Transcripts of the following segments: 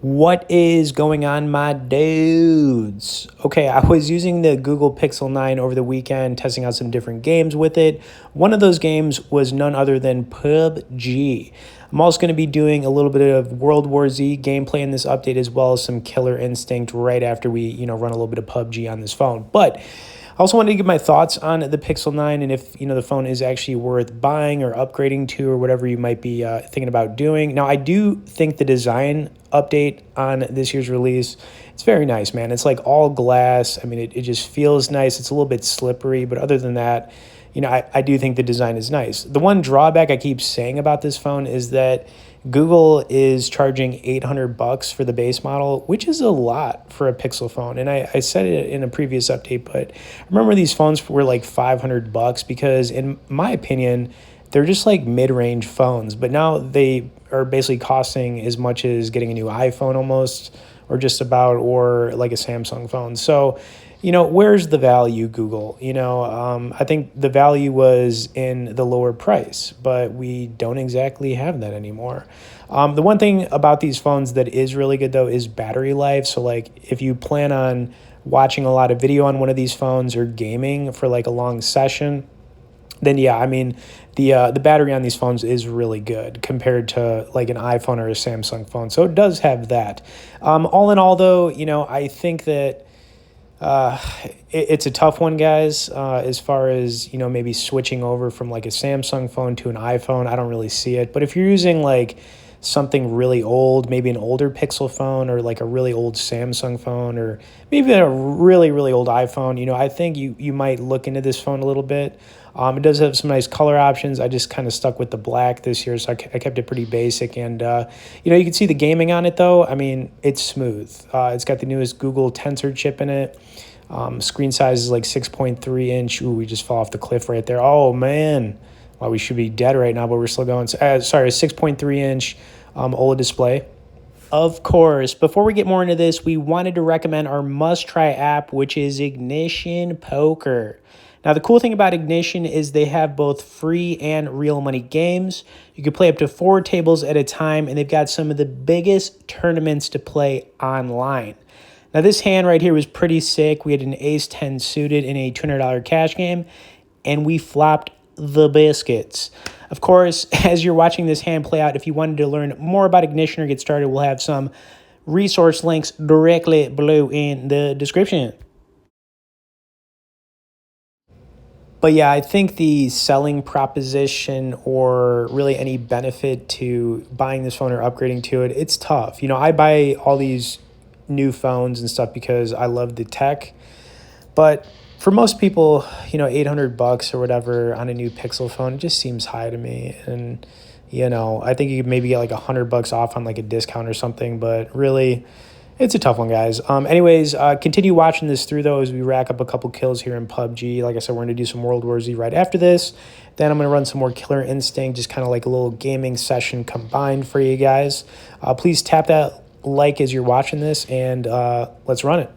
What is going on, my dudes? Okay, I was using the Google Pixel 9 over the weekend, testing out some different games with it. One of those games was none other than PUBG. I'm also going to be doing a little bit of World War Z gameplay in this update, as well as some Killer Instinct right after we, run a little bit of PUBG on this phone. But I also wanted to give my thoughts on the Pixel 9 and if the phone is actually worth buying or upgrading to or whatever you might be thinking about doing. Now, I do think the design update on this year's release, it's very nice, man. It's like all glass. I mean, it just feels nice. It's a little bit slippery, but other than that, I do think the design is nice. The one drawback I keep saying about this phone is that Google is charging $800 for the base model, which is a lot for a Pixel phone. And I said it in a previous update, but I remember these phones were like $500 because, in my opinion, they're just like mid-range phones. But now they are basically costing as much as getting a new iPhone almost, or just about, or like a Samsung phone. So, where's the value, Google? I think the value was in the lower price, but we don't exactly have that anymore. The one thing about these phones that is really good, though, is battery life. So, like, if you plan on watching a lot of video on one of these phones or gaming for like a long session, then yeah, I mean, the battery on these phones is really good compared to like an iPhone or a Samsung phone. So it does have that. All in all, though, I think that uh, it's a tough one, guys. As far as maybe switching over from like a Samsung phone to an iPhone, I don't really see it. But if you're using like something really old, maybe an older Pixel phone or like a really old Samsung phone or maybe a really really old iPhone, I think you might look into this phone a little bit. It does have some nice color options. I just kind of stuck with the black this year, so I kept it pretty basic. And you can see the gaming on it though. I mean, it's smooth. It's got the newest Google Tensor chip in it. Screen size is like 6.3 inch. Ooh, we just fell off the cliff right there. Oh man. Well, we should be dead right now, but we're still going. Sorry, a 6.3 inch OLED display. Of course, before we get more into this, we wanted to recommend our must-try app, which is Ignition Poker. Now, the cool thing about Ignition is they have both free and real money games. You can play up to 4 tables at a time, and they've got some of the biggest tournaments to play online. Now, this hand right here was pretty sick. We had an ace-10 suited in a $200 cash game, and we flopped the biscuits. Of course, as you're watching this hand play out, if you wanted to learn more about Ignition or get started, we'll have some resource links directly below in the description. But yeah, I think the selling proposition or really any benefit to buying this phone or upgrading to it, it's tough. I buy all these new phones and stuff because I love the tech. But for most people, $800 or whatever on a new Pixel phone, it just seems high to me. And, I think you could maybe get like $100 off on like a discount or something, but really it's a tough one, guys. Anyways, continue watching this through though as we rack up a couple kills here in PUBG. Like I said, we're going to do some World War Z right after this. Then I'm going to run some more Killer Instinct, just kind of like a little gaming session combined for you guys. Please tap that like as you're watching this, and let's run it.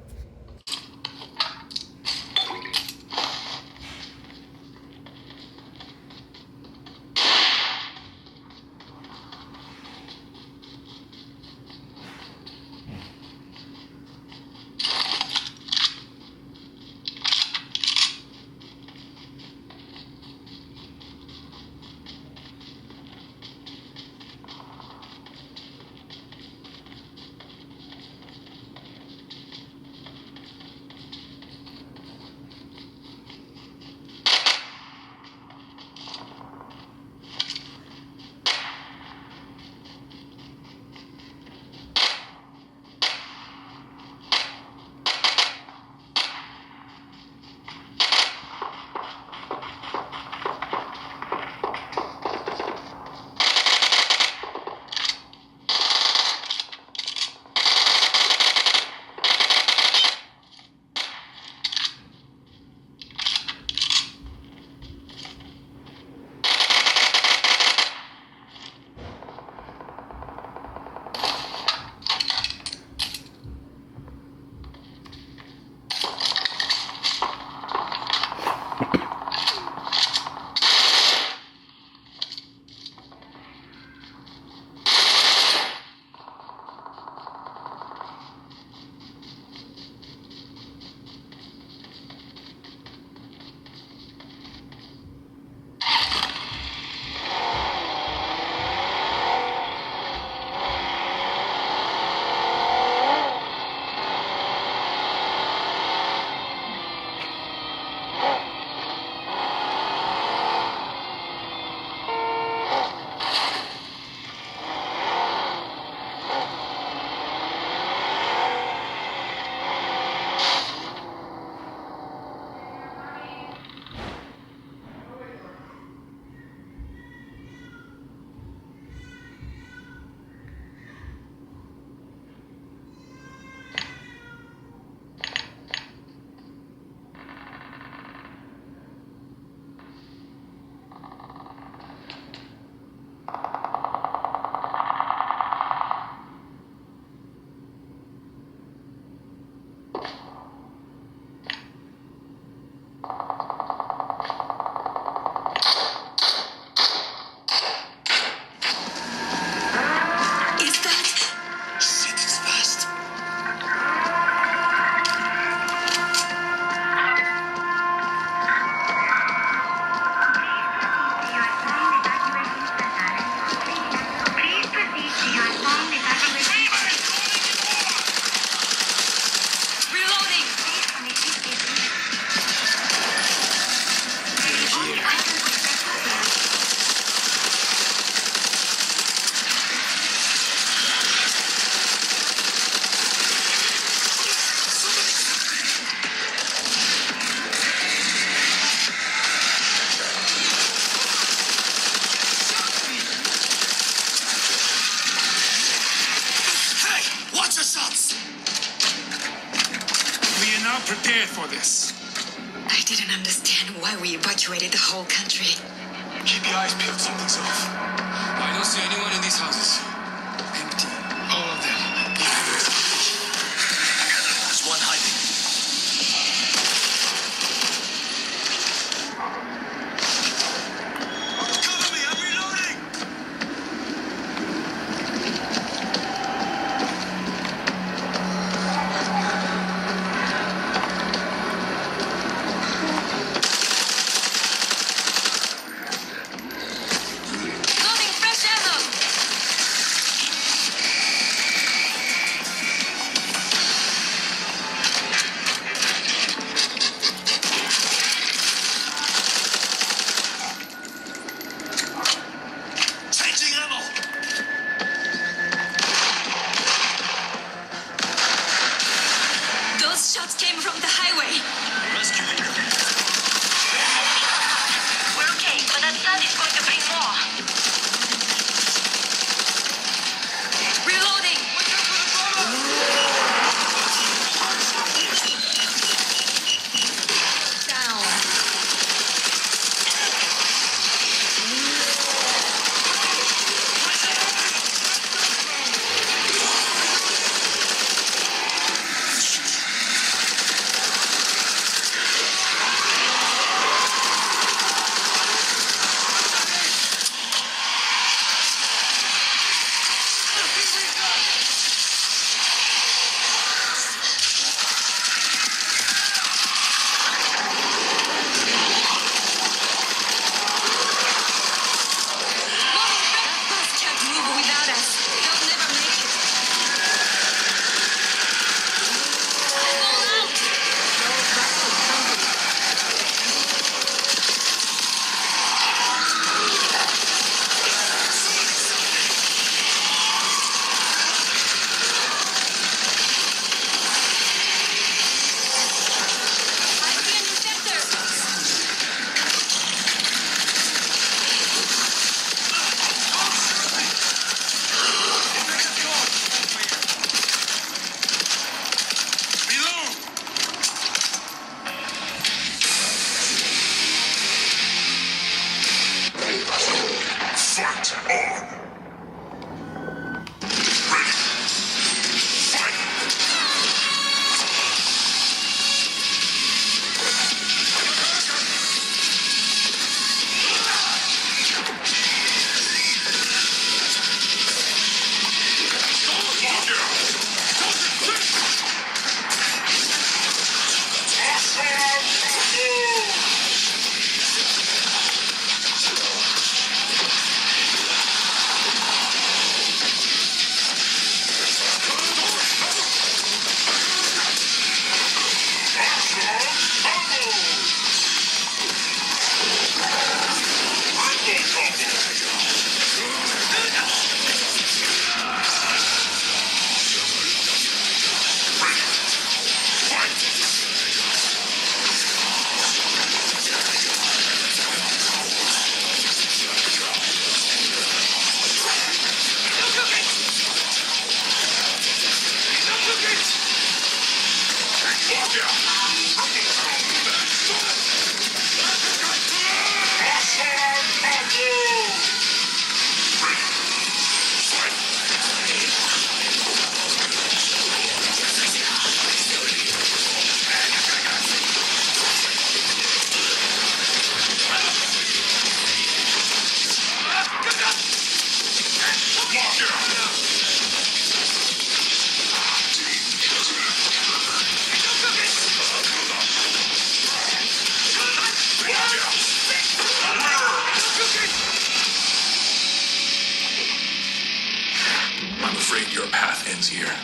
shots. We are not prepared for this. I didn't understand why we evacuated the whole country. Keep your eyes peeled, something's off. I don't see anyone in these houses. Empty. All of them. There's one hiding. Cover me, I'm reloading! Loading fresh ammo! Changing ammo! Those shots came from the highway. Rescue leader. We're okay, but that sun is going to bring more. Reloading! Down. That bus can't move without us. They'll never make it. Fall out! I see an infector! Reload! Fight on! Ready! Fight! I'm afraid your path ends here.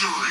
victory.